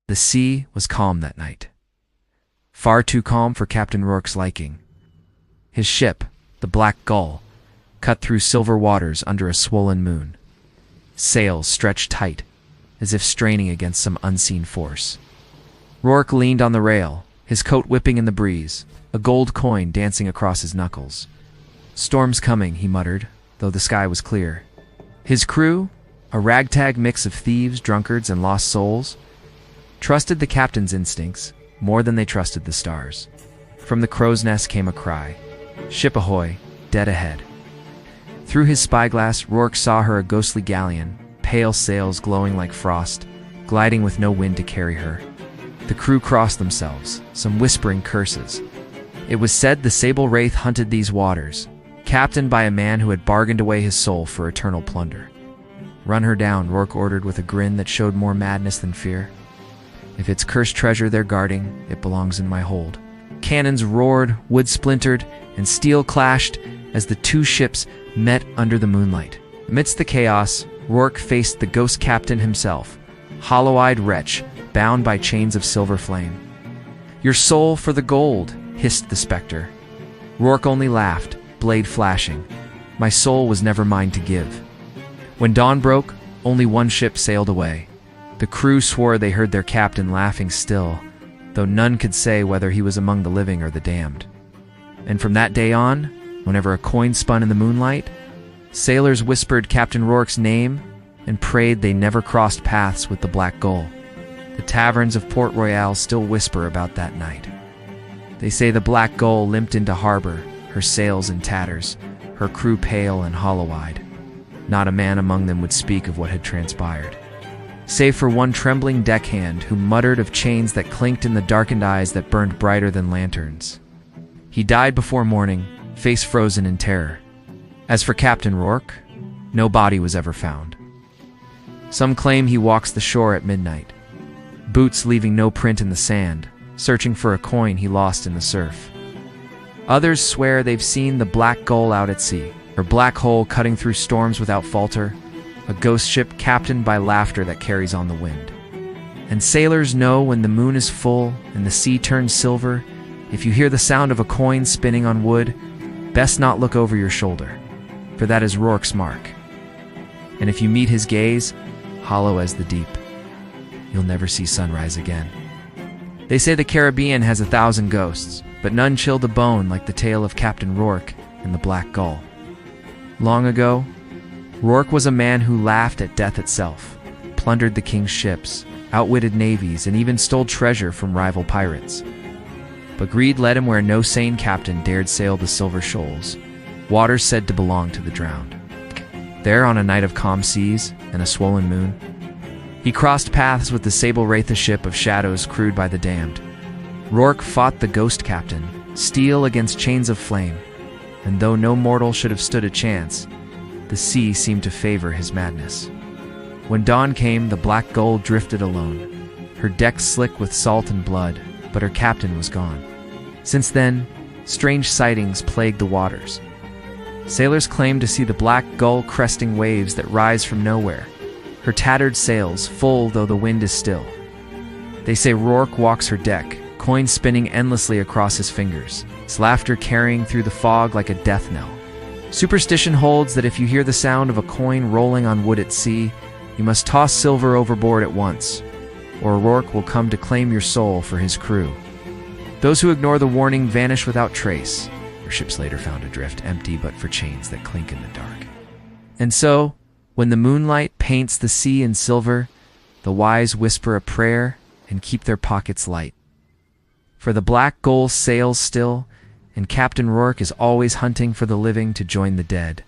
The sea was calm that night. Far too calm for Captain Rourke's liking. His ship, the Black Gull, cut through silver waters under a swollen moon. Sails stretched tight, as if straining against some unseen force. Rourke leaned on the rail, his coat whipping in the breeze, a gold coin dancing across his knuckles. "Storm's coming," he muttered, though the sky was clear. His crew, a ragtag mix of thieves, drunkards, and lost souls, trusted the captain's instincts more than they trusted the stars. From the crow's nest came a cry, "Ship ahoy, dead ahead." Through his spyglass, Rourke saw her a ghostly galleon, pale sails glowing like frost, gliding with no wind to carry her. The crew crossed themselves, some whispering curses. It was said the sable wraith hunted these waters, captained by a man who had bargained away his soul for eternal plunder. "Run her down," Rourke ordered with a grin that showed more madness than fear. "If it's cursed treasure they're guarding, it belongs in my hold." Cannons roared, wood splintered, and steel clashed as the two ships met under the moonlight. Amidst the chaos, Rourke faced the ghost captain himself, hollow-eyed wretch, bound by chains of silver flame. "Your soul for the gold," hissed the specter. Rourke only laughed, blade flashing. "My soul was never mine to give." When dawn broke, only one ship sailed away. The crew swore they heard their captain laughing still, though none could say whether he was among the living or the damned. And from that day on, whenever a coin spun in the moonlight, sailors whispered Captain Rourke's name and prayed they never crossed paths with the Black Gull. The taverns of Port Royal still whisper about that night. They say the Black Gull limped into harbor, her sails in tatters, her crew pale and hollow-eyed. Not a man among them would speak of what had transpired, save for one trembling deckhand who muttered of chains that clinked in the darkened eyes that burned brighter than lanterns. He died before morning, face frozen in terror. As for Captain Rourke, no body was ever found. Some claim he walks the shore at midnight, boots leaving no print in the sand, searching for a coin he lost in the surf. Others swear they've seen the Black Gull out at sea, her black hull cutting through storms without falter, a ghost ship captained by laughter that carries on the wind. And sailors know when the moon is full and the sea turns silver, if you hear the sound of a coin spinning on wood, best not look over your shoulder, for that is Rourke's mark. And if you meet his gaze, hollow as the deep, you'll never see sunrise again. They say the Caribbean has 1,000 ghosts, but none chill the bone like the tale of Captain Rourke and the Black Gull. Long ago, Rourke was a man who laughed at death itself, plundered the king's ships, outwitted navies, and even stole treasure from rival pirates. But greed led him where no sane captain dared sail the silver shoals, waters said to belong to the drowned. There, on a night of calm seas and a swollen moon, he crossed paths with the sable wraith ship of shadows crewed by the damned. Rourke fought the ghost captain, steel against chains of flame, and though no mortal should have stood a chance, the sea seemed to favor his madness. When dawn came, the Black Gull drifted alone, her deck slick with salt and blood, but her captain was gone. Since then, strange sightings plagued the waters. Sailors claim to see the Black Gull cresting waves that rise from nowhere, her tattered sails full though the wind is still. They say Rourke walks her deck, coins spinning endlessly across his fingers, his laughter carrying through the fog like a death knell. Superstition holds that if you hear the sound of a coin rolling on wood at sea, you must toss silver overboard at once, or Rourke will come to claim your soul for his crew. Those who ignore the warning vanish without trace. Her ships later found adrift, empty but for chains that clink in the dark. And so, when the moonlight paints the sea in silver, the wise whisper a prayer and keep their pockets light. For the Black Gull sails still, and Captain Rourke is always hunting for the living to join the dead.